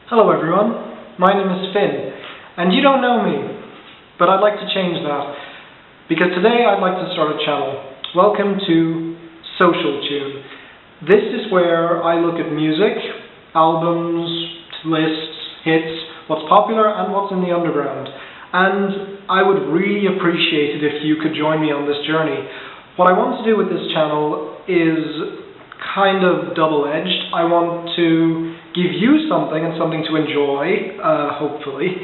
Hello everyone, my name is Finn, and you don't know me, but I'd like to change that, because today I'd like to start a channel. Welcome to Social Tune. This is where I look at music, albums, lists, hits, what's popular and what's in the underground. And I would really appreciate it if you could join me on this journey. What I want to do with this channel is kind of double-edged. I want to give you something and something to enjoy, hopefully.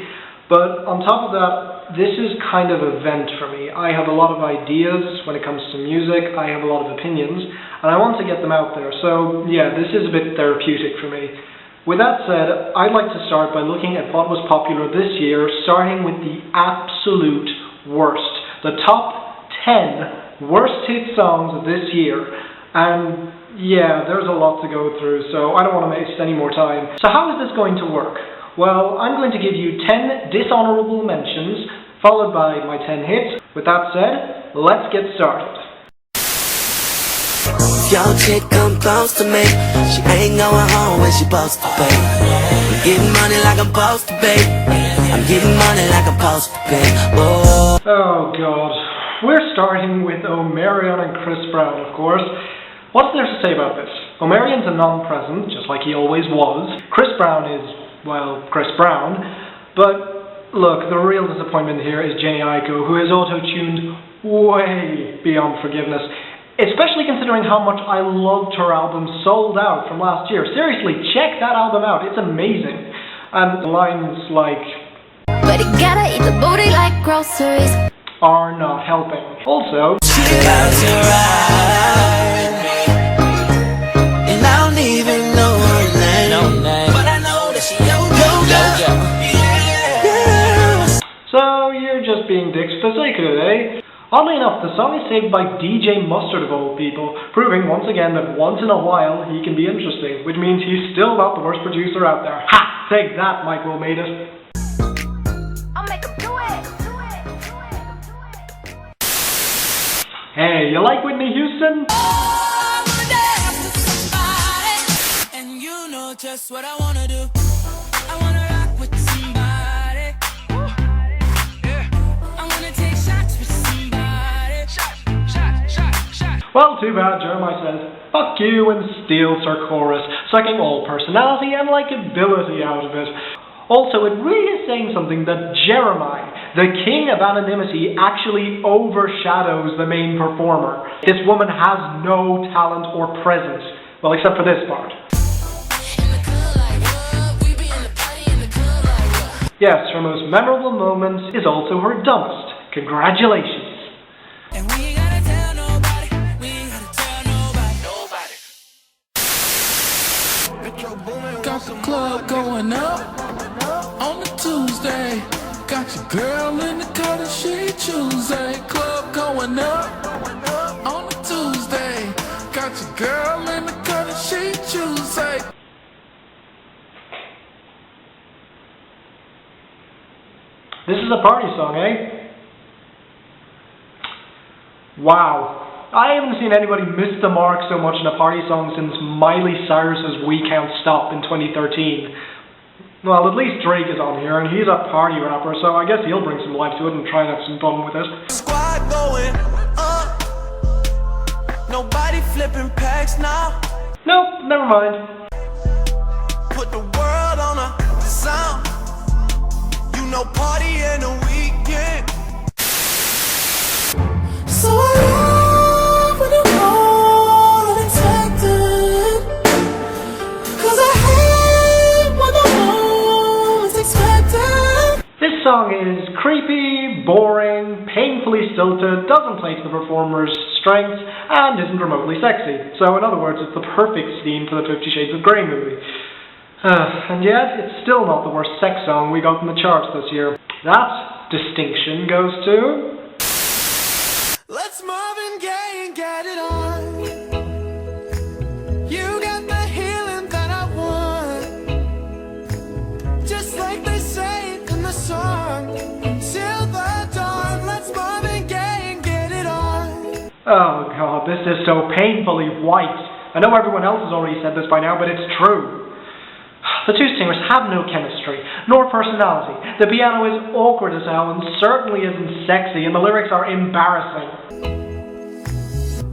But on top of that, this is kind of a vent for me. I have a lot of ideas when it comes to music. I have a lot of opinions, and I want to get them out there. So yeah, this is a bit therapeutic for me. With that said, I'd like to start by looking at what was popular this year, starting with the absolute worst. The top 10 worst hit songs of this year. And yeah, there's a lot to go through, so I don't want to waste any more time. So how is this going to work? Well, I'm going to give you 10 dishonorable mentions, followed by my 10 hits. With that said, let's get started. Your chick come close to me. She ain't going home when she supposed to pay. I'm getting money like I'm supposed to pay. I'm getting money like I'm supposed to pay. Oh God. We're starting with Omarion and Chris Brown, of course. What's there to say about this? Omarion's a non-present, just like he always was. Chris Brown is, well, Chris Brown. But look, the real disappointment here is Jhené Aiko, who has auto-tuned way beyond forgiveness. Especially considering how much I loved her album Sold Out from last year. Seriously, check that album out, it's amazing. And lines like, but you gotta eat the booty like groceries, are not helping. Also, She loves you right, and I don't even know her name, but I know that she your girl. Yeah. so you're just being dicks for the sake of it, eh? Oddly enough, the song is saved by DJ Mustard of all people, proving once again that once in a while he can be interesting, which means he's still not the worst producer out there. Ha! Take that, Mike Will Made It. I'll make him do it. Hey, you like Whitney Houston? And you know just what I wanna do. I wanna rock with somebody. I wanna take shots with somebody. Shot. Well, too bad, Jeremiah says, fuck you, and steals her chorus, sucking all personality and likability out of it. Also, it really is saying something that Jeremiah, the king of anonymity, actually overshadows the main performer. This woman has no talent or presence. Well, except for this part. Yes, her most memorable moment is also her dumbest. Congratulations. And we ain't gotta tell nobody. We ain't gotta tell nobody. Got the club going up on a Tuesday. Got your girl in the car that she Tuesday. Club going up on a Tuesday. Got your girl in the car that she Tuesday. This is a party song, eh? Wow. I haven't seen anybody miss the mark so much in a party song since Miley Cyrus's We Can't Stop in 2013. Well, at least Drake is on here, and he's a party rapper, so I guess he'll bring some life to it and try and have some fun with it. Squad going up. Nobody flipping packs now. Nope, never mind. Put the world on a sound. You know, party in the weekend. So I love when you're more unexpected. 'Cause I hate when the most expected. This song is creepy, boring, painfully stilted, doesn't play to the performer's strengths, and isn't remotely sexy. So in other words, it's the perfect theme for the 50 Shades of Grey movie. And yet, it's still not the worst sex song we got in the charts this year. That distinction goes to... Let's Marvin Gaye and get it on. You got the healing that I want. Just like they say in the song. Till the dawn, let's Marvin Gaye and get it on. Oh God, this is so painfully white. I know everyone else has already said this by now, but it's true. The two singers have no chemistry, nor personality. The piano is awkward as hell and certainly isn't sexy, and the lyrics are embarrassing.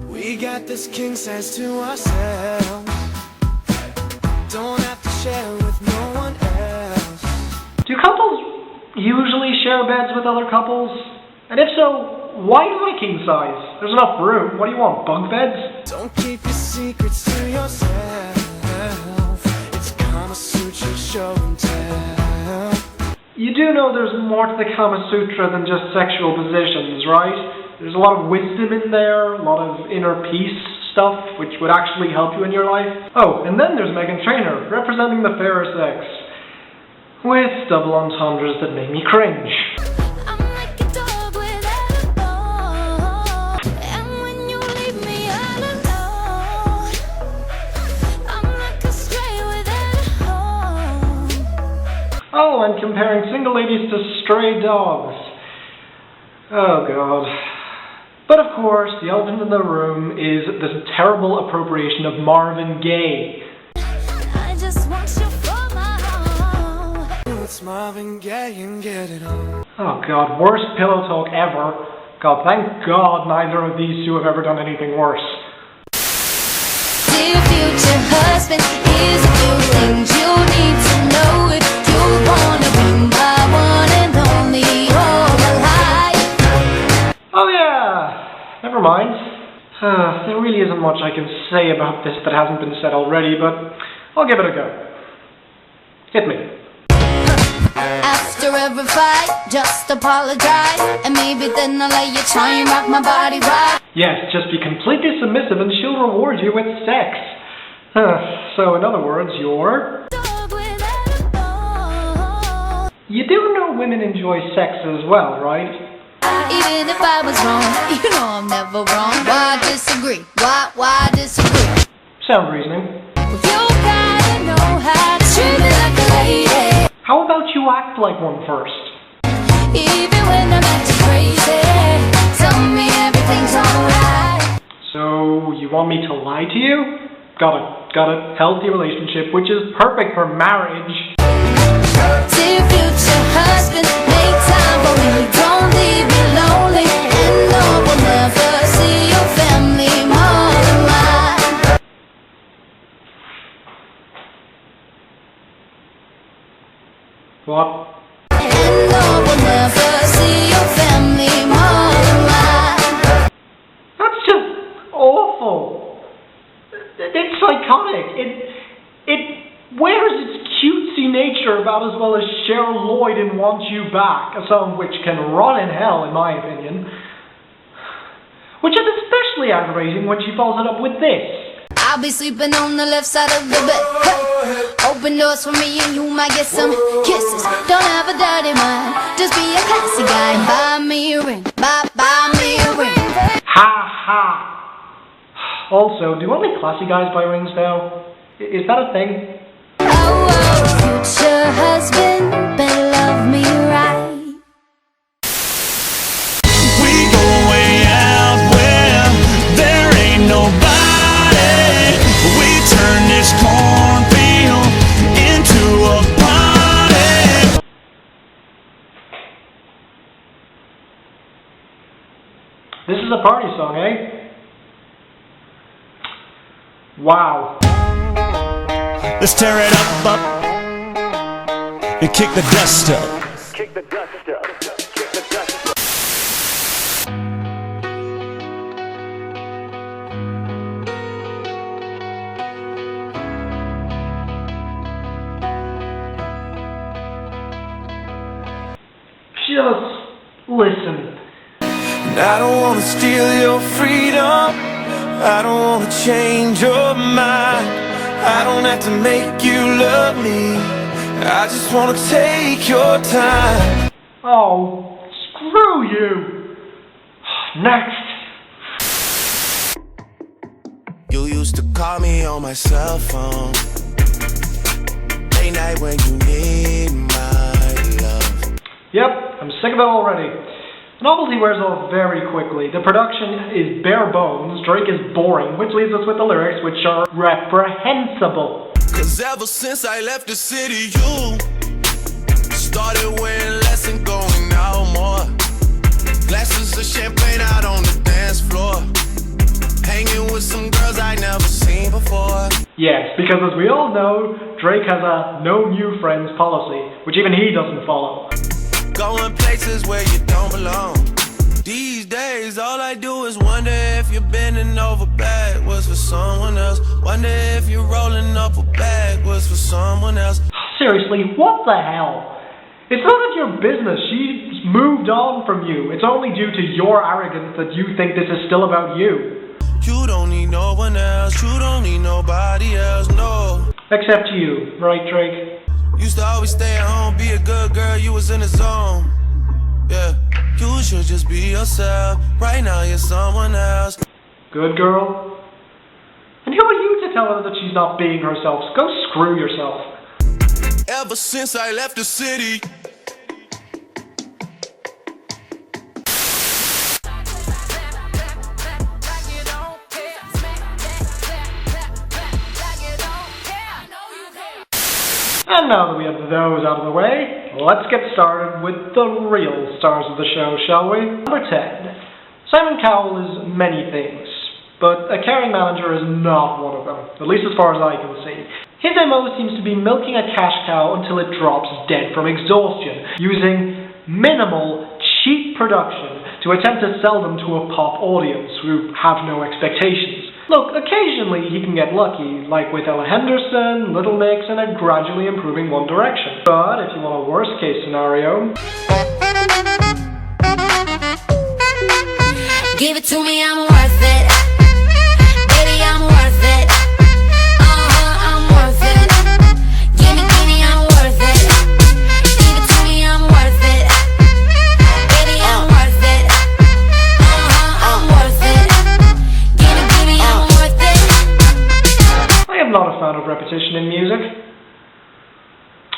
We got this king size to ourselves. Don't have to share with no one else. Do couples usually share beds with other couples? And if so, why not a king size? There's enough room. What do you want, bunk beds? Don't keep your secrets to yourself. It's Kama Sutra show and tell. You do know there's more to the Kama Sutra than just sexual positions, right? There's a lot of wisdom in there, a lot of inner peace stuff, which would actually help you in your life. Oh, and then there's Meghan Trainor, representing the fairer sex, with double entendres that make me cringe. I'm like a dog without a bone, and when you leave me all alone, I'm like a stray without a home. Oh, and comparing single ladies to stray dogs. Oh god. But of course, the elephant in the room is this terrible appropriation of Marvin Gaye. I just want you for my own. It's Marvin Gaye and get it on. Oh god, worst pillow talk ever. God, thank God neither of these two have ever done anything worse. Dear future husband, here's a few things you need to know if you wanna be my one and only all alive. Oh yeah, never mind. There really isn't much I can say about this that hasn't been said already, but I'll give it a go. Hit me. After every fight, just apologize, and maybe then I'll let you try and rock my body right. Yes, just be completely submissive and she'll reward you with sex. So in other words, you're... Dog without a bone. You do know women enjoy sex as well, right? Even if I was wrong, you know I'm never wrong. Why disagree? Why disagree? Sound reasoning. You gotta know how to treat me like a lady. How about you act like one first? Even when I'm acting crazy, tell me everything's alright. So, you want me to lie to you? Got it. Healthy relationship, which is perfect for marriage. Dear future husband, make time for me. Don't leave me lonely, and no one ever see your family more than mine. What? And no one ever see your family more than mine. That's just awful. It's psychotic. It wears its cutesy nature about as well as Cheryl Lloyd in Want You Back, a song which can rot in hell in my opinion. Which is especially aggravating when she follows it up with this. I'll be sleeping on the left side of the bed. Hey. Open doors for me and you might get some kisses. Don't have a dirty mind, just be a classy guy. Buy me a ring, buy me a ring. Ha ha. Also, do only classy guys buy rings now? Is that a thing? Oh, future husband, better love me right. We go way out where there ain't nobody. We turn this cornfield into a party. This is a party song, eh? Wow. Let's tear it up and kick the dust up. Just listen. And I don't wanna steal your freedom. I don't wanna change your mind. I don't have to make you love me. I just wanna take your time. Oh, screw you. Next. You used to call me on my cell phone late night when you need my love. Yep, I'm sick of it already. The novelty wears off very quickly. The production is bare bones, Drake is boring, which leaves us with the lyrics, which are reprehensible. 'Cause ever since I left the city, you started wearing less and going out more. Glasses of champagne out on the dance floor, hanging with some girls I never seen before. Yes, because as we all know, Drake has a no new friends policy, which even he doesn't follow. Going places where you don't belong. These days, all I do is wonder if you're bending over backwards for someone else. Wonder if you're rolling up a backwards for someone else. Seriously, what the hell? It's none of your business. She's moved on from you. It's only due to your arrogance that you think this is still about you. You don't need no one else. You don't need nobody else, no. Except you, right, Drake? Used to always stay at home, be a good girl, you was in the zone. Yeah, you should just be yourself. Right now you're someone else. Good girl. And who are you to tell her that she's not being herself? Go screw yourself. Ever since I left the city. And now that we have those out of the way, let's get started with the real stars of the show, shall we? Number 10. Simon Cowell is many things, but a caring manager is not one of them, at least as far as I can see. His MO seems to be milking a cash cow until it drops dead from exhaustion, using minimal, cheap production to attempt to sell them to a pop audience who have no expectations. Look, occasionally he can get lucky, like with Ella Henderson, Little Mix, and a gradually improving One Direction. But if you want a worst case scenario... Give it to me, I'm worth it. Baby, I'm worth it. I'm worth it. Give me, I'm worth it. Give it to me, I'm worth it. Baby, I'm worth it. I'm worth it. Give me, I'm worth it. I am not a fan of repetition in music.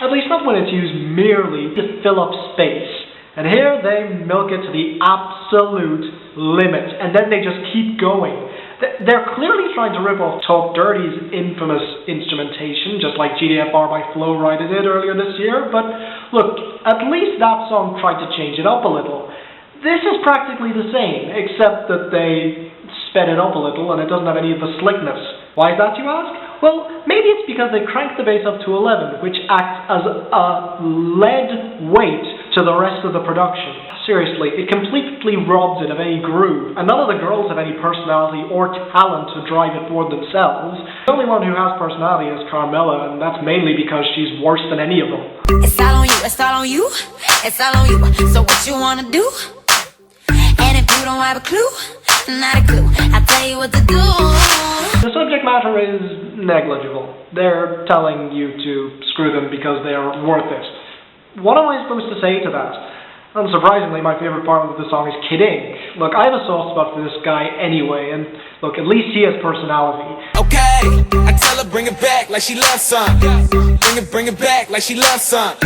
At least not when it's used merely to fill up space. And here they milk it to the absolute limit, and then they just keep going. They're clearly trying to rip off Talk Dirty's infamous instrumentation, just like GDFR by Flo Rida did earlier this year, but look, at least that song tried to change it up a little. This is practically the same, except that they sped it up a little and it doesn't have any of the slickness. Why is that, you ask? Well, maybe it's because they cranked the bass up to 11, which acts as a lead weight to the rest of the production. Seriously, it completely robs it of any groove, and none of the girls have any personality or talent to drive it forward themselves. The only one who has personality is Carmela, and that's mainly because she's worse than any of them. It's all on you, it's all on you, it's all on you. So what you wanna do? And if you don't have a clue, not a clue, I'll tell you what to do. The subject matter is negligible. They're telling you to screw them because they are worth it. What am I supposed to say to that? Unsurprisingly, my favorite part of the song is Kid Ink. Look, I have a soft spot for this guy anyway, and look, at least he has personality. Okay, I tell her bring it back like she loves some. Bring it back like she loves some.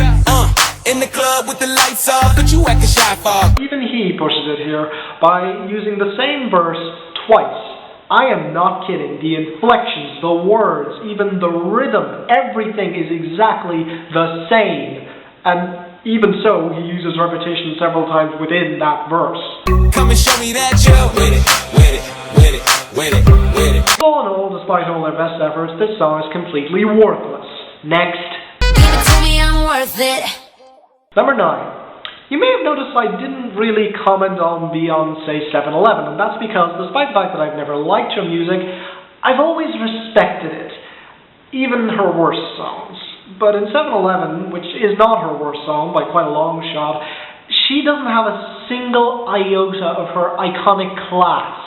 In the club with the lights off, but you acting shy for. Even he pushes it here by using the same verse twice. I am not kidding. The inflections, the words, even the rhythm, everything is exactly the same. And even so, he uses repetition several times within that verse. Come and show me that you're with it, with it, with it, with it, with it. All in all, despite all their best efforts, this song is completely worthless. Next. Give it to me, I'm worth it. Number 9. You may have noticed I didn't really comment on Beyonce 7-Eleven, and that's because, despite the fact that I've never liked her music, I've always respected it, even her worst songs. But in 7-Eleven, which is not her worst song by quite a long shot, she doesn't have a single iota of her iconic class.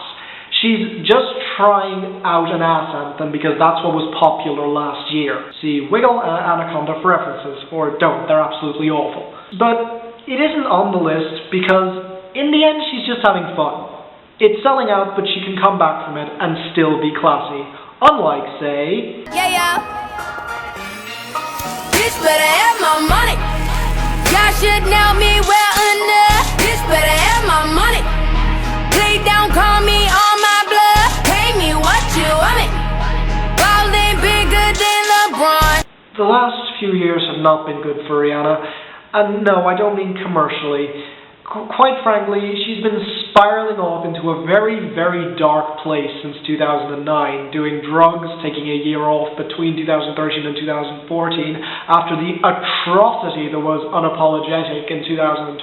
She's just trying out an ass anthem because that's what was popular last year. See Wiggle and Anaconda for references, or don't, they're absolutely awful. But it isn't on the list because, in the end, she's just having fun. It's selling out, but she can come back from it and still be classy. Unlike, say... Yeah. Bitch better have my money. Y'all should know me well enough. Bitch better have my money. Please don't call me on my blood. Pay me what you want it. Ball ain't bigger than LeBron. The last few years have not been good for Rihanna, and no, I don't mean commercially. Quite frankly, she's been spiraling off into a very, very dark place since 2009, doing drugs, taking a year off between 2013 and 2014 after the atrocity that was Unapologetic in 2012.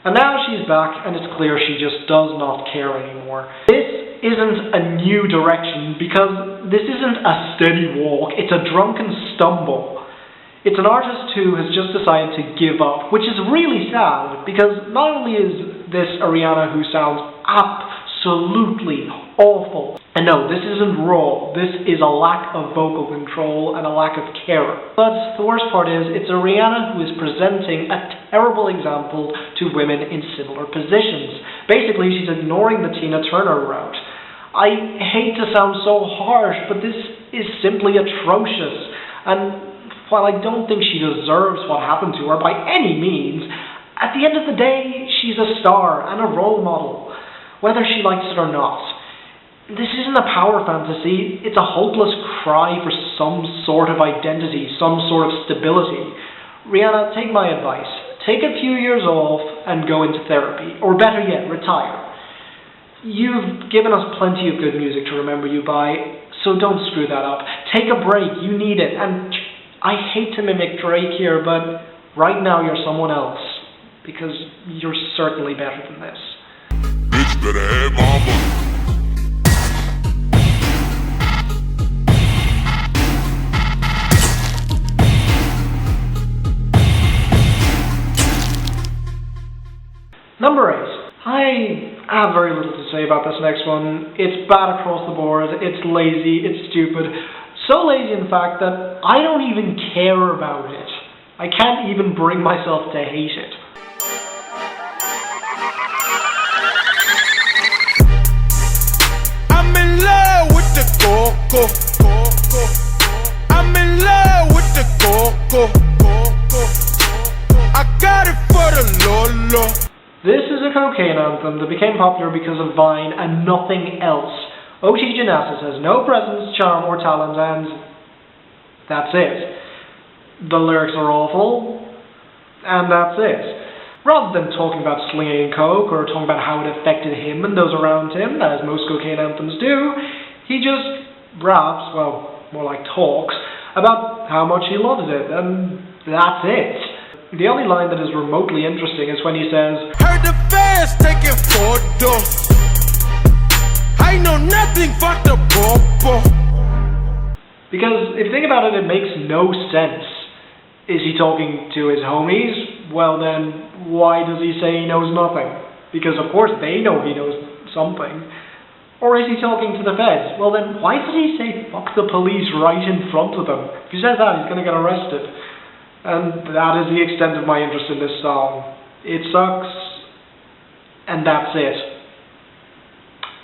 And now she's back, and it's clear she just does not care anymore. This isn't a new direction, because this isn't a steady walk, it's a drunken stumble. It's an artist who has just decided to give up, which is really sad, because not only is this a Rihanna who sounds absolutely awful, and no, this isn't raw, this is a lack of vocal control and a lack of care. But the worst part is, it's a Rihanna who is presenting a terrible example to women in similar positions. Basically, she's ignoring the Tina Turner route. I hate to sound so harsh, but this is simply atrocious, and while I don't think she deserves what happened to her by any means, at the end of the day, she's a star and a role model, whether she likes it or not. This isn't a power fantasy, it's a hopeless cry for some sort of identity, some sort of stability. Rihanna, take my advice. Take a few years off and go into therapy, or better yet, retire. You've given us plenty of good music to remember you by, so don't screw that up. Take a break, you need it, and I hate to mimic Drake here, but right now you're someone else, because you're certainly better than this. Bitch better have my money. Number 8. I have very little to say about this next one. It's bad across the board, it's lazy, it's stupid. So lazy, in fact, that I don't even care about it. I can't even bring myself to hate it. I'm in love with the coco. I'm in love with the coco. I got it for the Lolo. This is a cocaine anthem that became popular because of Vine and nothing else. OT Genasis has no presence, charm, or talent, and that's it. The lyrics are awful, and that's it. Rather than talking about slinging coke or talking about how it affected him and those around him, as most cocaine anthems do, he just raps, well, more like talks, about how much he loves it, and that's it. The only line that is remotely interesting is when he says, Heard the fans taking photos. I know nothing but the popo. Because if you think about it, it makes no sense. Is he talking to his homies? Well then, why does he say he knows nothing? Because of course they know he knows something. Or is he talking to the feds? Well then, why does he say fuck the police right in front of them? If he says that, he's going to get arrested. And that is the extent of my interest in this song. It sucks, and that's it.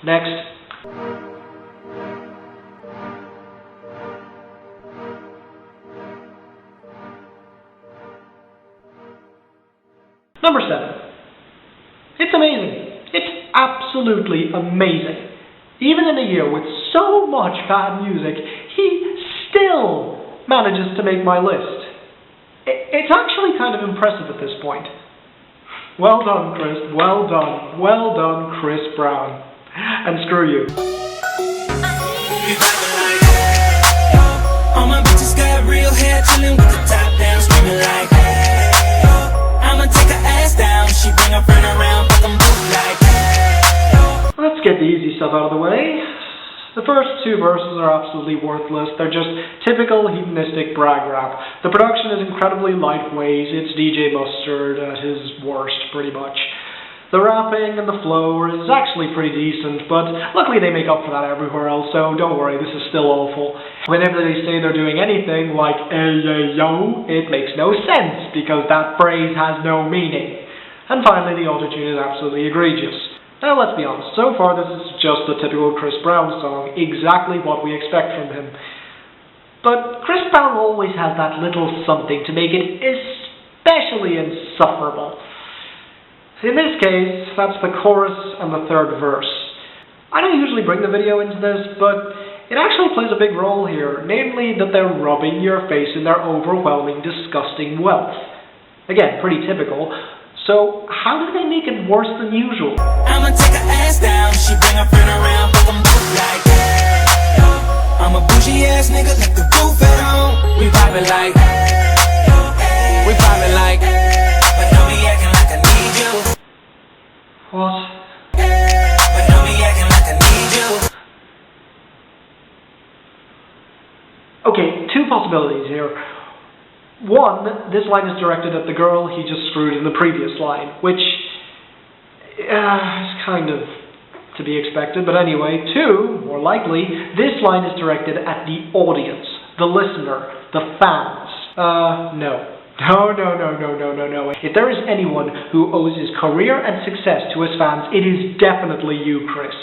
Next. Number 7. It's amazing. It's absolutely amazing. Even in a year with so much bad music, he still manages to make my list. It's actually kind of impressive at this point. Well done, Chris. Well done. Well done, Chris Brown. And screw you. All my bitches got real hair, chillin' with the top down, screaming like, hey, I'ma take her ass down. She bring her friend around, fuck them both like, hey. Let's get the easy stuff out of the way. The first 2 verses are absolutely worthless. They're just typical hedonistic brag rap. The production is incredibly lightweight. It's DJ Mustard at his worst, pretty much. The rapping and the flow is actually pretty decent, but luckily they make up for that everywhere else, so don't worry, this is still awful. Whenever they say they're doing anything like hey, yo, it makes no sense, because that phrase has no meaning. And finally, the autotune is absolutely egregious. Now let's be honest, so far this is just a typical Chris Brown song, exactly what we expect from him. But Chris Brown always has that little something to make it especially insufferable. In this case, that's the chorus and the 3rd verse. I don't usually bring the video into this, but it actually plays a big role here, namely that they're rubbing your face in their overwhelming, disgusting wealth. Again, pretty typical. So, how do they make it worse than usual? I'ma take her ass down, she bring her friend around, fuck them both like, hey, I'm a bougie ass nigga, left the roof at home. We vibing like, we vibing like, but don't be acting like I need you. What? But don't be acting like I need you. Okay, two possibilities here. One, this line is directed at the girl he just screwed in the previous line, which is kind of to be expected, but anyway. Two, more likely, this line is directed at the audience, the listener, the fans. No. No. If there is anyone who owes his career and success to his fans, it is definitely you, Chris.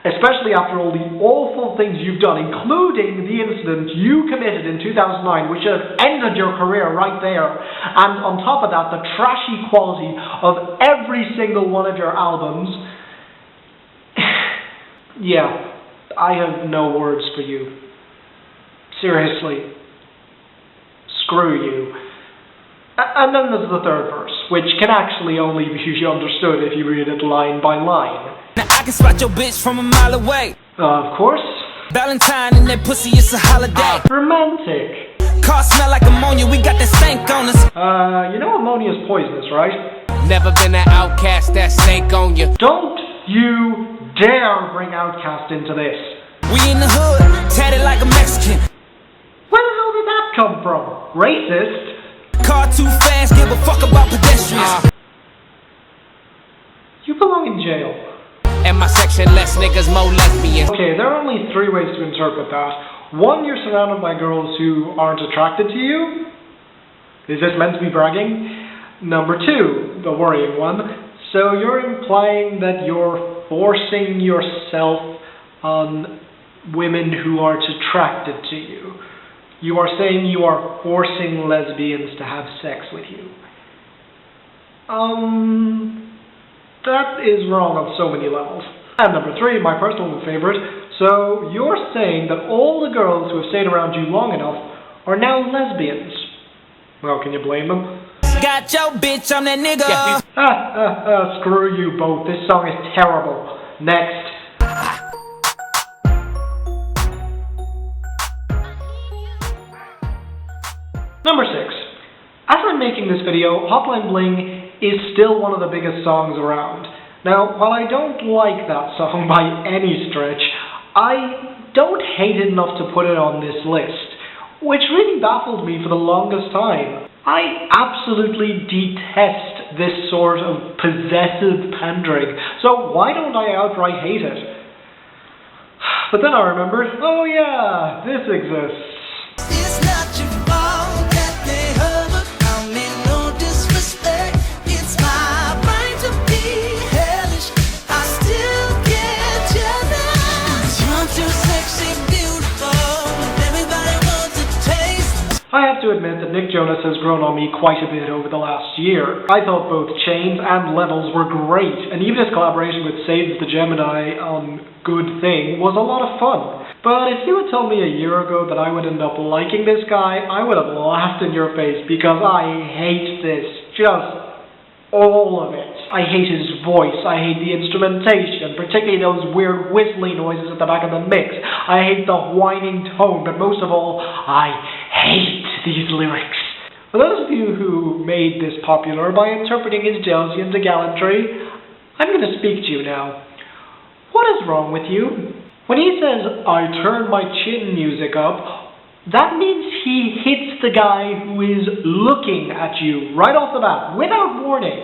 Especially after all the awful things you've done, including the incident you committed in 2009, which had ended your career right there. And on top of that, the trashy quality of every single one of your albums. Yeah, I have no words for you. Seriously. Screw you. And then there's the third verse, which can actually only be understood if you read it line by line. Now I can spot your bitch from a mile away. Of course. Valentine and that pussy, it's a holiday. Romantic. Car smell like ammonia, we got that stank on us. You know ammonia is poisonous, right? Never been an outcast, that snake on you. Don't you dare bring Outkast into this. We in the hood, tatted like a Mexican. Where the hell did that come from? Racist? Car too fast, give a fuck about pedestrians. You belong in jail. In my section, less niggas, more lesbians. Okay, there are only three ways to interpret that. One, you're surrounded by girls who aren't attracted to you. Is this meant to be bragging? Number two, the worrying one. So you're implying that you're forcing yourself on women who aren't attracted to you. You are saying you are forcing lesbians to have sex with you. That is wrong on so many levels. And number three, my personal favorite. So you're saying that all the girls who have stayed around you long enough are now lesbians. Well, can you blame them? Got your bitch, I'm that nigga. Screw you both. This song is terrible. Next. Number 6. As I'm making this video, Hotline Bling is still one of the biggest songs around. Now, while I don't like that song by any stretch, I don't hate it enough to put it on this list, which really baffled me for the longest time. I absolutely detest this sort of possessive pandering, so why don't I outright hate it? But then I remembered, oh yeah, this exists. It's not your fault that they overcome me, no disrespect. It's my right to be hellish. I still get jealous. You're too sexy, beautiful. Everybody wants a taste. I have to admit that Nick Jonas has grown on me quite a bit over the last year. I thought both Chains and Levels were great, and even his collaboration with Save the Gemini on Good Thing was a lot of fun. But if you had told me a year ago that I would end up liking this guy, I would have laughed in your face because I hate this. Just all of it. I hate his voice. I hate the instrumentation, particularly those weird whistling noises at the back of the mix. I hate the whining tone, but most of all, I hate these lyrics. For those of you who made this popular by interpreting his jealousy into gallantry, I'm going to speak to you now. What is wrong with you? When he says, I turn my chin music up, that means he hits the guy who is looking at you right off the bat, without warning.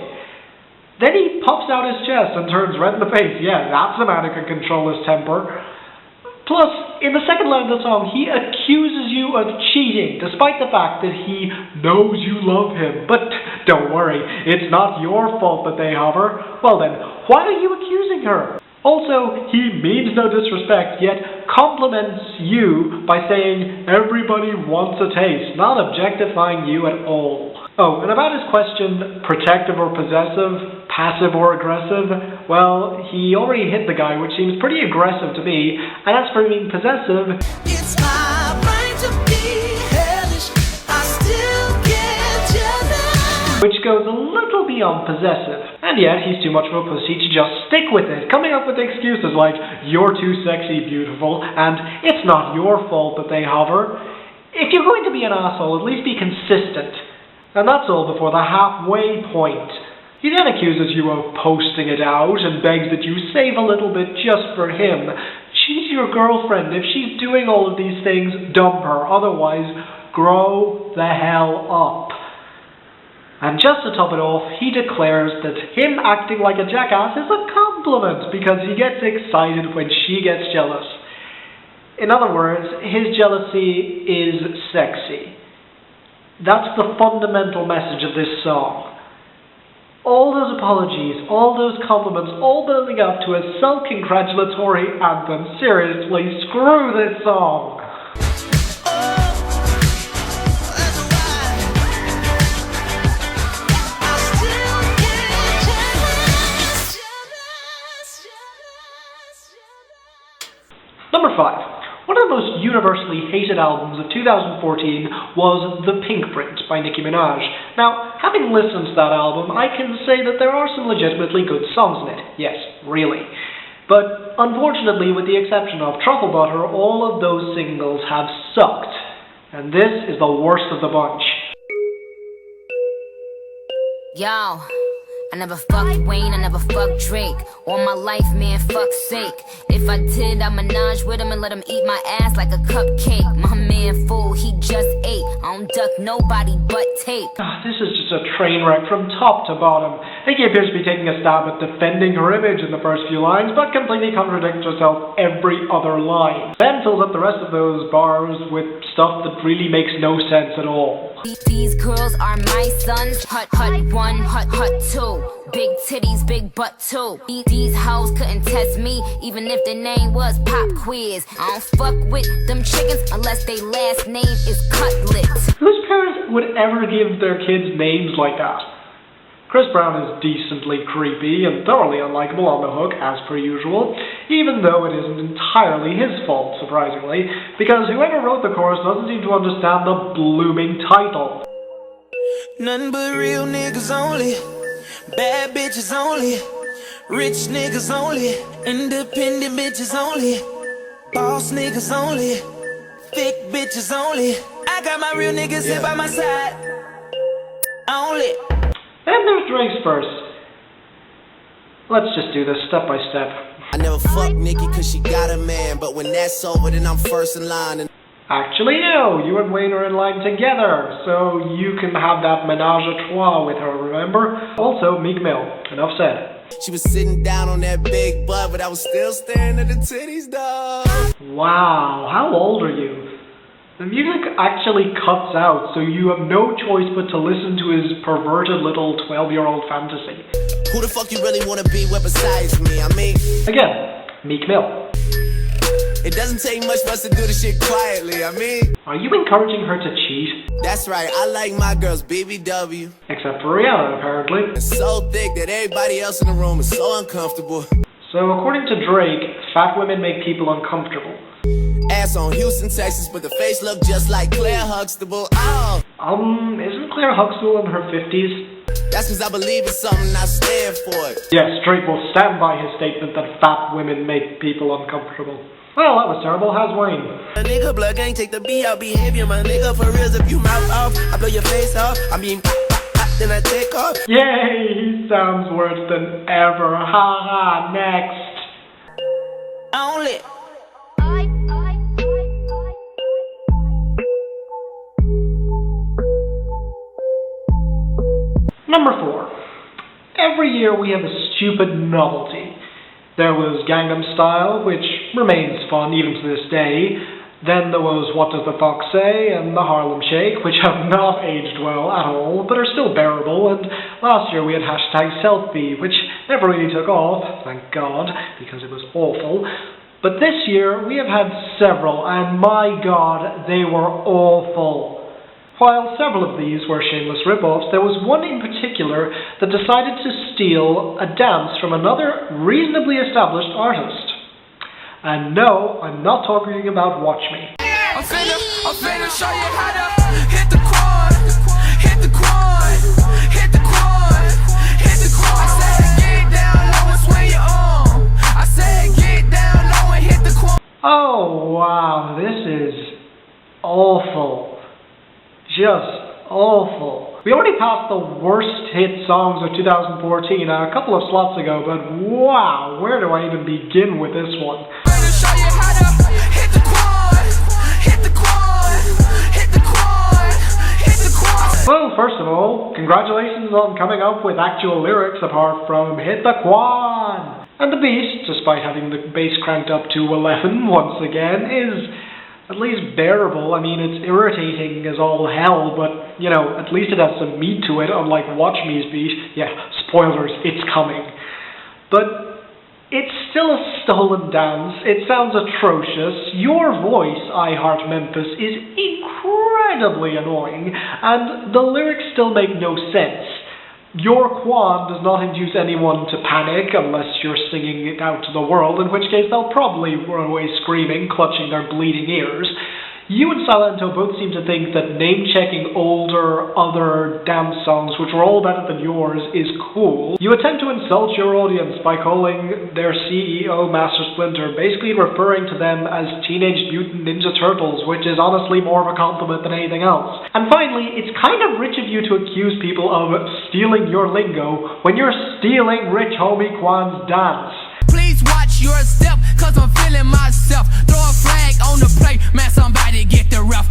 Then he puffs out his chest and turns red in the face. Yeah, that's a man who can control his temper. Plus, in the second line of the song, he accuses you of cheating, despite the fact that he knows you love him. But don't worry, it's not your fault that they hover. Well then, why are you accusing her? Also, he means no disrespect, yet compliments you by saying everybody wants a taste, not objectifying you at all. Oh, and about his question, protective or possessive, passive or aggressive, well, he already hit the guy, which seems pretty aggressive to me, and as for being possessive, It's my right to be hellish. I still get jealous. which goes a little beyond possessive. And yet, he's too much of a pussy to just stick with it, coming up with excuses like, you're too sexy, beautiful, and it's not your fault that they hover. If you're going to be an asshole, at least be consistent. And that's all before the halfway point. He then accuses you of posting it out and begs that you save a little bit just for him. She's your girlfriend. If she's doing all of these things, dump her. Otherwise, grow the hell up. And just to top it off, he declares that him acting like a jackass is a compliment because he gets excited when she gets jealous. In other words, his jealousy is sexy. That's the fundamental message of this song. All those apologies, all those compliments, all building up to a self-congratulatory anthem. Seriously, screw this song. Number 5. One of the most universally hated albums of 2014 was The Pink Print by Nicki Minaj. Now, having listened to that album, I can say that there are some legitimately good songs in it. Yes, really. But unfortunately, with the exception of Truffle Butter, all of those singles have sucked. And this is the worst of the bunch. Yo, I never fucked Wayne, I never fucked Drake. All my life, man, fuck's sake. If I did, I'd menage with him and let him eat my ass like a cupcake. My man fool, he just ate. I don't duck nobody but tape. This is just a train wreck from top to bottom. Nicki appears to be taking a stab at defending her image in the first few lines, but completely contradicts herself every other line. Then fills up the rest of those bars with stuff that really makes no sense at all. These girls are my sons. Hut, hut, one, hut, hut, two. Big titties, big butt, too. These hoes couldn't test me, even if their name was Pop Quiz. I don't fuck with them chickens unless their last name is Cutlet. Whose parents would ever give their kids names like that? Chris Brown is decently creepy and thoroughly unlikable on the hook, as per usual, even though it isn't entirely his fault, surprisingly, because whoever wrote the chorus doesn't seem to understand the blooming title. Nothing but real niggas only. Bad bitches only. Rich niggas only. Independent bitches only. Boss niggas only. Thick bitches only. I got my real niggas here by my side. Only. Then there's Drake's verse. Let's just do this step by step. I never fuck Nicki cause she got a man, but when that's over then I'm first in line. Actually, no, you and Wayne are in line together, so you can have that menage a trois with her, remember? Also, Meek Mill. Enough said. She was sitting down on that big butt, but I was still staring at the titties, dog. Wow, how old are you? The music actually cuts out, so you have no choice but to listen to his perverted little 12-year-old fantasy. Who the fuck you really wanna be with besides me? I mean, again, Meek Mill. It doesn't take much for us to do this shit quietly, I mean. Are you encouraging her to cheat? That's right, I like my girls BBW. Except for Rihanna, apparently. It's so thick that everybody else in the room is so uncomfortable. So according to Drake, fat women make people uncomfortable. Ass on Houston, Texas, but the face look just like Claire Huxtable. Oh. Isn't Claire Huxtable in her 50s? That's cause I believe in something, I stand for it. Yes, Drake will stand by his statement that fat women make people uncomfortable. Well, that was terrible. How's Wayne? A nigga blood gang take the B out behavior, my nigga for reals. If you mouth off, I blow your face off. I mean, then I take off. Yay, he sounds worse than ever. Ha ha, next. Only. Number 4. Every year we have a stupid novelty. There was Gangnam Style, which remains fun even to this day. Then there was What Does the Fox Say and the Harlem Shake, which have not aged well at all, but are still bearable. And last year we had #selfie, which never really took off, thank God, because it was awful. But this year we have had several, and my God, they were awful. While several of these were shameless rip-offs, there was one in particular that decided to steal a dance from another reasonably established artist. And no, I'm not talking about Watch Me. I'm finna show you how to hit the quad, hit the quad, hit the quad, hit the quad. I said get down low and swing your arm. I said get down low and hit the quad. Oh wow, this is awful. Just awful. We already passed the worst hit songs of 2014 a couple of slots ago, but wow, where do I even begin with this one? Finna show you how to hit the quad, hit the quad, hit the quad, hit the quad. Well, first of all, congratulations on coming up with actual lyrics apart from Hit the Quad. And the Beast, despite having the bass cranked up to 11 once again, is at least bearable. I mean, it's irritating as all hell, but, you know, at least it has some meat to it, unlike Watch Me's beat. Yeah, spoilers, it's coming. But it's still a stolen dance. It sounds atrocious. Your voice, I Heart Memphis, is incredibly annoying, and the lyrics still make no sense. Your quad does not induce anyone to panic unless you're singing it out to the world, in which case they'll probably run away screaming, clutching their bleeding ears. You and Silento both seem to think that name-checking older, other dance songs, which were all better than yours, is cool. You attempt to insult your audience by calling their CEO Master Splinter, basically referring to them as Teenage Mutant Ninja Turtles, which is honestly more of a compliment than anything else. And finally, it's kind of rich of you to accuse people of stealing your lingo when you're stealing Rich Homie Kwan's dance. Please watch your step, cause I'm feeling myself. Throw a flag on the plate, man, somebody get the ref.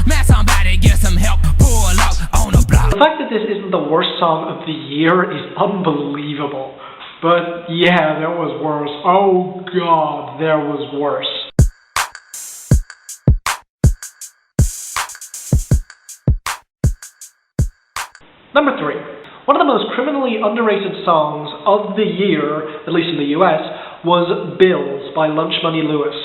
Man, somebody get some help. Pull up on the block. The fact that this isn't the worst song of the year is unbelievable. But yeah, there was worse. Oh god, there was worse. Number 3. One of the most criminally underrated songs of the year, at least in the US, was Bills by Lunch Money Lewis.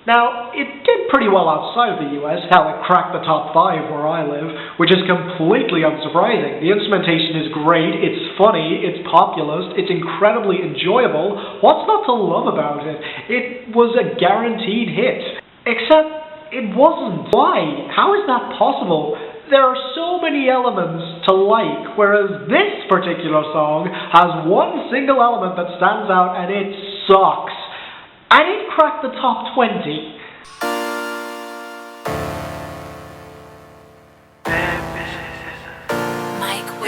Now, it did pretty well outside of the US. Hell, it cracked the top 5 where I live, which is completely unsurprising. The instrumentation is great, it's funny, it's populist, it's incredibly enjoyable. What's not to love about it? It was a guaranteed hit. Except, it wasn't. Why? How is that possible? There are so many elements to like, whereas this particular song has one single element that stands out, and it sucks. And it cracked the top 20.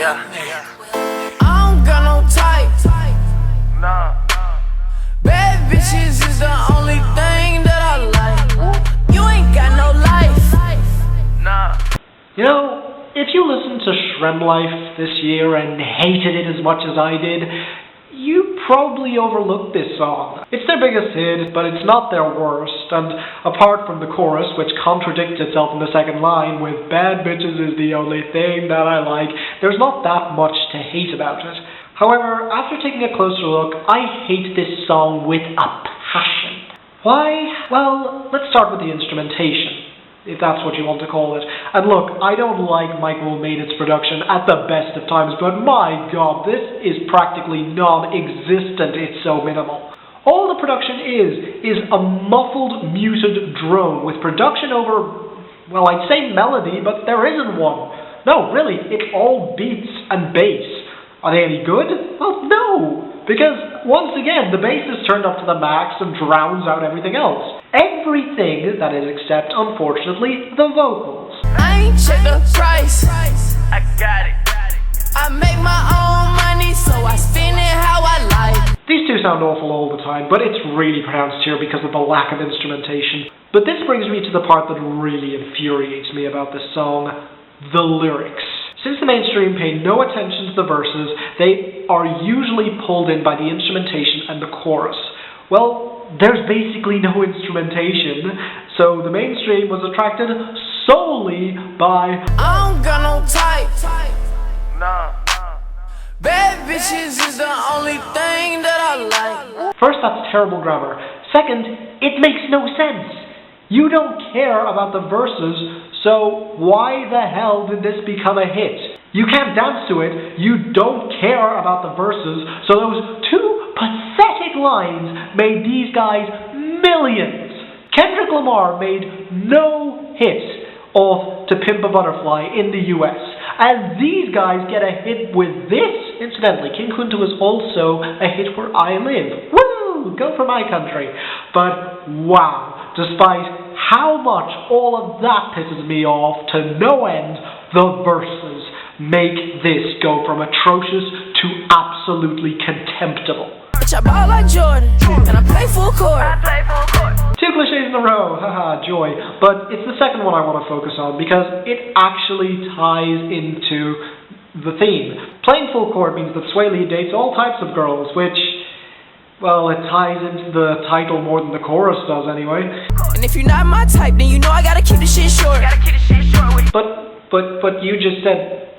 I don't got no type. Nah. Bad bitches is the only thing that I like. You ain't got no life. Nah. You know, if you listened to Shrem Life this year and hated it as much as I did, you probably overlooked this song. It's their biggest hit, but it's not their worst, and apart from the chorus, which contradicts itself in the second line with "bad bitches is the only thing that I like," there's not that much to hate about it. However, after taking a closer look, I hate this song with a passion. Why? Well, let's start with the instrumentation, if that's what you want to call it. And look, I don't like Mike Will-Maidet's production at the best of times, but my god, this is practically non-existent, it's so minimal. All the production is a muffled, muted drone with production over, well, I'd say melody, but there isn't one. No, really, it's all beats and bass. Are they any good? Well, no, because once again, the bass is turned up to the max and drowns out everything else. Everything, that is, except, unfortunately, the vocals. I ain't check the price. I got it. I make my own money, so I spend it how I like. These two sound awful all the time, but it's really pronounced here because of the lack of instrumentation. But this brings me to the part that really infuriates me about this song: the lyrics. Since the mainstream pay no attention to the verses, they are usually pulled in by the instrumentation and the chorus. Well, there's basically no instrumentation, so the mainstream was attracted solely by I don't got no type. Nah. Bad bitches is the only thing that I like. First, that's terrible grammar. Second, it makes no sense. You don't care about the verses, So why the hell did this become a hit? You can't dance to it, you don't care about the verses, so those two pathetic lines made these guys millions. Kendrick Lamar made no hit of To Pimp a Butterfly in the US, and these guys get a hit with this. Incidentally, King Kunta was also a hit where I live. Woo! Go for my country. But wow, despite how much all of that pisses me off to no end, the verses make this go from atrocious to absolutely contemptible. I ball like Jordan, and I play full court. Two cliches in a row, haha, joy. But it's the second one I want to focus on because it actually ties into the theme. Playing full court means that Sway Lee dates all types of girls, which, well, it ties into the title more than the chorus does anyway. And if you're not my type, then you know I gotta keep the shit short. But you just said,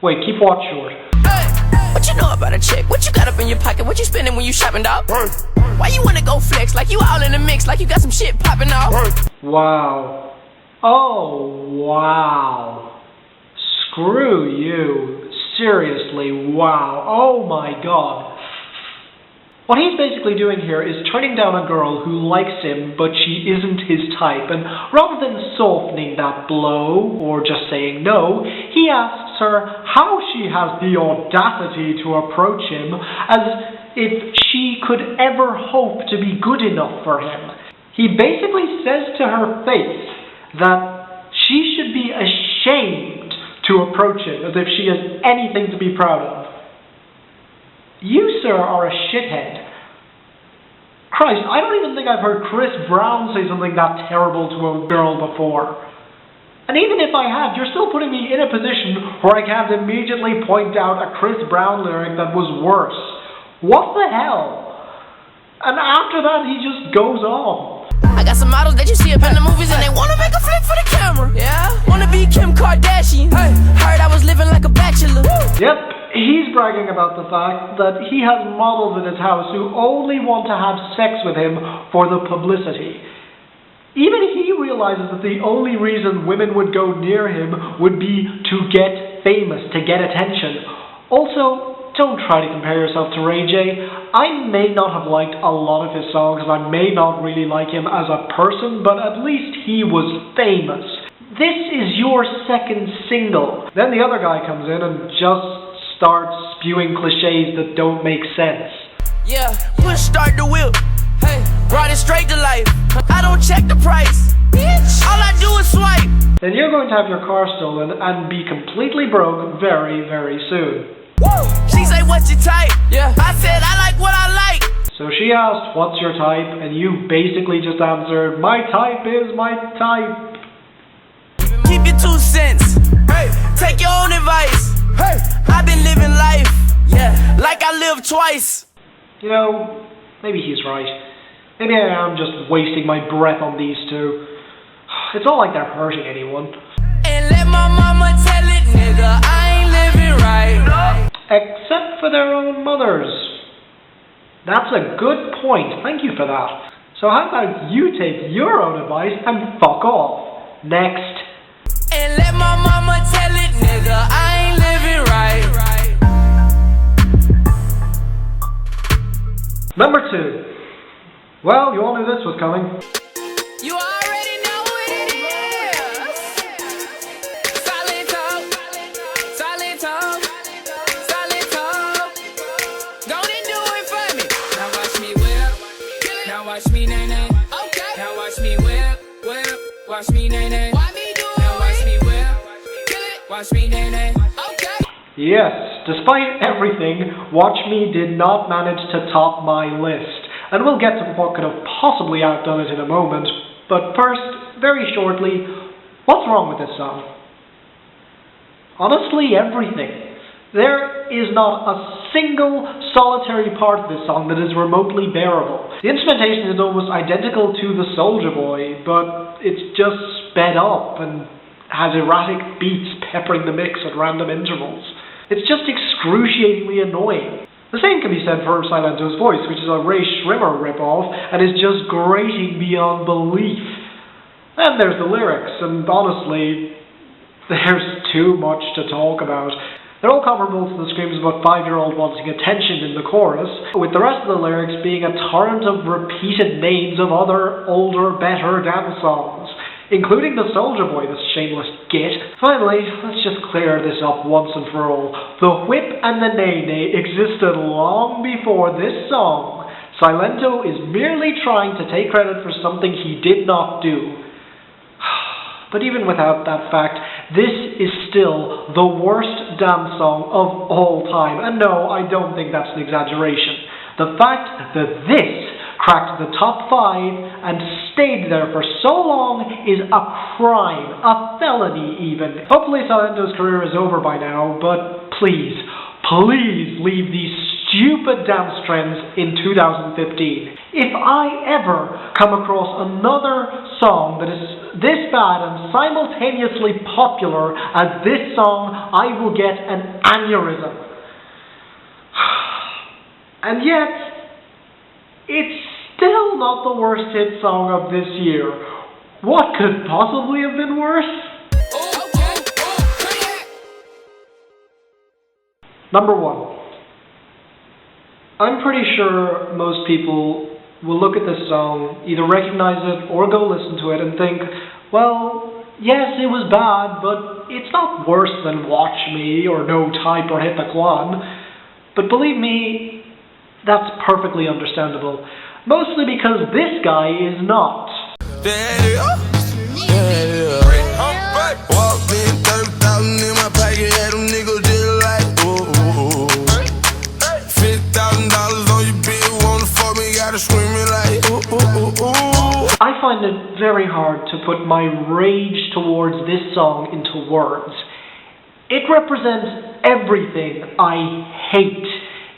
wait, keep watch short. Hey, what you know about a chick? What you got up in your pocket? What you spending when you shopping, dog? Why you wanna go flex like you all in the mix, like you got some shit popping off? Wow. Oh, wow. Screw you. Seriously, wow. Oh my god. What he's basically doing here is turning down a girl who likes him, but she isn't his type, and rather than softening that blow, or just saying no, he asks her how she has the audacity to approach him, as if she could ever hope to be good enough for him. He basically says to her face that she should be ashamed to approach him, as if she has anything to be proud of. You, sir, are a shithead. Christ, I don't even think I've heard Chris Brown say something that terrible to a girl before. And even if I have, you're still putting me in a position where I can't immediately point out a Chris Brown lyric that was worse. What the hell? And after that, he just goes on. I got some models that you see up in the movies and they wanna make a flip for the camera. Yeah? Wanna be Kim Kardashian. Hey, heard I was living like a bachelor. Yep. He's bragging about the fact that he has models in his house who only want to have sex with him for the publicity. Even he realizes that the only reason women would go near him would be to get famous, to get attention. Also, don't try to compare yourself to Ray J. I may not have liked a lot of his songs, and I may not really like him as a person, but at least he was famous. This is your second single. Then the other guy comes in and just starts spewing cliches that don't make sense. Yeah, push start the wheel. Hey, brought it straight to life. I don't check the price. Bitch, all I do is swipe. Then you're going to have your car stolen and be completely broke very, very soon. Woo! She say, what's your type? Yeah. I said, I like what I like. So she asked, what's your type? And you basically just answered, my type is my type. Keep your 2 cents. Hey, take your own advice. Hey, I've been living life, yeah, like I lived twice. You know, maybe he's right. Maybe I am just wasting my breath on these two. It's not like they're hurting anyone. And let my mama tell it, nigga, I ain't living right. Except for their own mothers. That's a good point. Thank you for that. So how about you take your own advice and fuck off? Next. And let my mama tell it, nigga, I ain't living right. Number 2. Well, you all knew this was coming. You already know what it is. Solid talk, solid talk, solid talk. Go and do it for me. Now watch me whip, now watch me nay nay. Okay. Now watch me whip, whip, watch me nay nay. Watch me, nay. Okay. Yes, despite everything, Watch Me did not manage to top my list. And we'll get to what could have possibly outdone it in a moment. But first, very shortly, what's wrong with this song? Honestly, everything. There is not a single solitary part of this song that is remotely bearable. The instrumentation is almost identical to the Soulja Boy, but it's just sped up and has erratic beats peppering the mix at random intervals. It's just excruciatingly annoying. The same can be said for Silento's Voice, which is a Ray Shrimmer ripoff and is just grating beyond belief. Then there's the lyrics, and honestly, there's too much to talk about. They're all comparable to the screams of a 5-year-old wanting attention in the chorus, with the rest of the lyrics being a torrent of repeated names of other, older, better dance songs, including the Soulja Boy, this shameless git. Finally, let's just clear this up once and for all. The whip and the nay-nay existed long before this song. Silento is merely trying to take credit for something he did not do. But even without that fact, this is still the worst dance song of all time. And no, I don't think that's an exaggeration. The fact that this cracked the top 5 and stayed there for so long is a crime, a felony even. Hopefully Silento's career is over by now, but please, please leave these stupid dance trends in 2015. If I ever come across another song that is this bad and simultaneously popular as this song, I will get an aneurysm. And yet, it's still not the worst hit song of this year. What could possibly have been worse? Number 1. I'm pretty sure most people will look at this song, either recognize it or go listen to it and think, well, yes, it was bad, but it's not worse than Watch Me or No Type or Hit the Quan. But believe me, that's perfectly understandable. Mostly because this guy is not. Walked in, 30,000 in my pocket, had them niggas just like, ooh. $50,000 on your bill, wanna fuck me, gotta screaming like, ooh. I find it very hard to put my rage towards this song into words. It represents everything I hate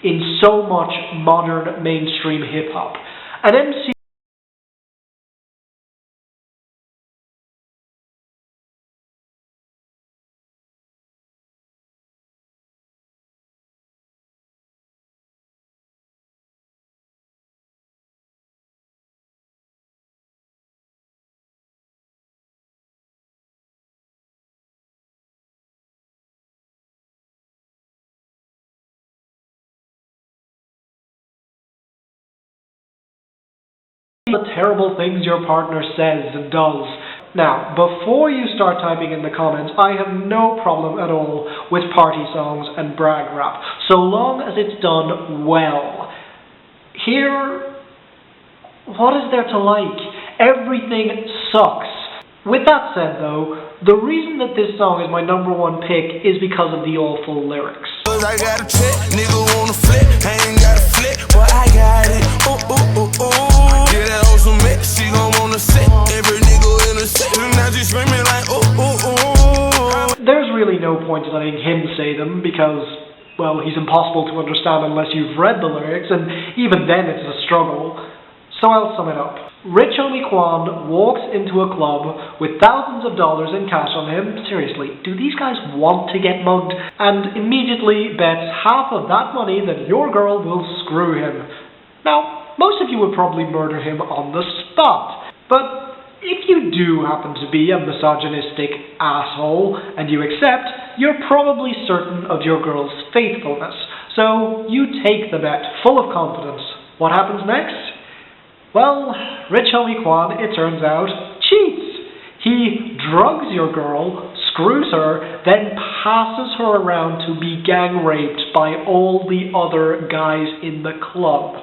in so much modern mainstream hip-hop. An MC the terrible things your partner says and does. Now, before you start typing in the comments, I have no problem at all with party songs and brag rap, so long as it's done well. Here, what is there to like? Everything sucks. With that said though, the reason that this song is my number 1 pick is because of the awful lyrics. I got a check, nigga wanna flip, I ain't got a flip, but I got it, ooh. Get that on some mix, she gon' wanna sit, every nigga in a set, and now she screaming like, ooh. There's really no point in letting him say them because, well, he's impossible to understand unless you've read the lyrics, and even then it's a struggle. So I'll sum it up. Rich Homie Quan walks into a club with thousands of dollars in cash on him. Seriously, do these guys want to get mugged? And immediately bets half of that money that your girl will screw him. Now, most of you would probably murder him on the spot. But if you do happen to be a misogynistic asshole and you accept, you're probably certain of your girl's faithfulness. So you take the bet, full of confidence. What happens next? Well, Rich Homie Quan, it turns out, cheats. He drugs your girl, screws her, then passes her around to be gang raped by all the other guys in the club.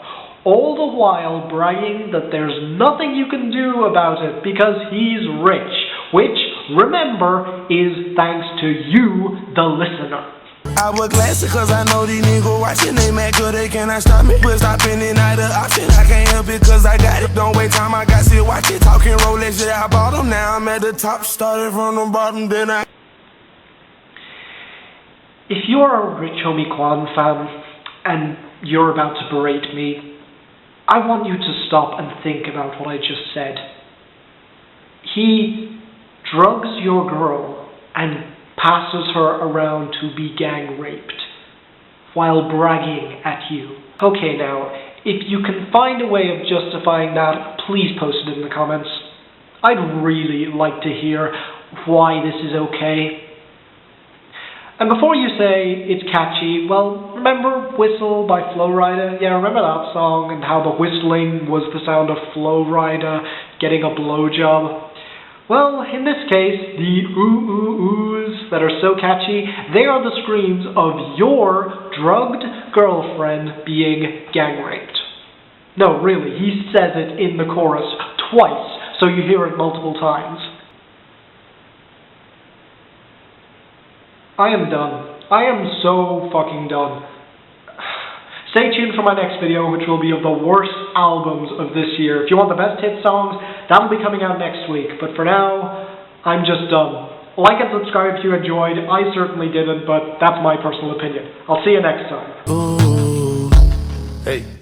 All the while bragging that there's nothing you can do about it because he's rich, which, remember, is thanks to you, the listener. I wear glasses cause I know these niggas watching. They mad cause they cannot stop me. But stopping it not an option. I can't help it cause I got it. Don't wait time, I got shit watch it. Talking Rolex, yeah, I bought them. Now I'm at the top, started from the bottom, then I... If you're a Rich Homie Quan fan and you're about to berate me, I want you to stop and think about what I just said. He drugs your girl and passes her around to be gang raped while bragging at you. Okay now, if you can find a way of justifying that, please post it in the comments. I'd really like to hear why this is okay. And before you say it's catchy, well, remember Whistle by Flo Rida? Yeah, remember that song and how the whistling was the sound of Flo Rida getting a blowjob? Well, in this case, the ooh-ooh-oohs that are so catchy, they are the screams of your drugged girlfriend being gang raped. No, really, he says it in the chorus twice, so you hear it multiple times. I am done. I am so fucking done. Stay tuned for my next video, which will be of the worst albums of this year. If you want the best hit songs, that'll be coming out next week. But for now, I'm just done. Like and subscribe if you enjoyed. I certainly didn't, but that's my personal opinion. I'll see you next time. Ooh, hey.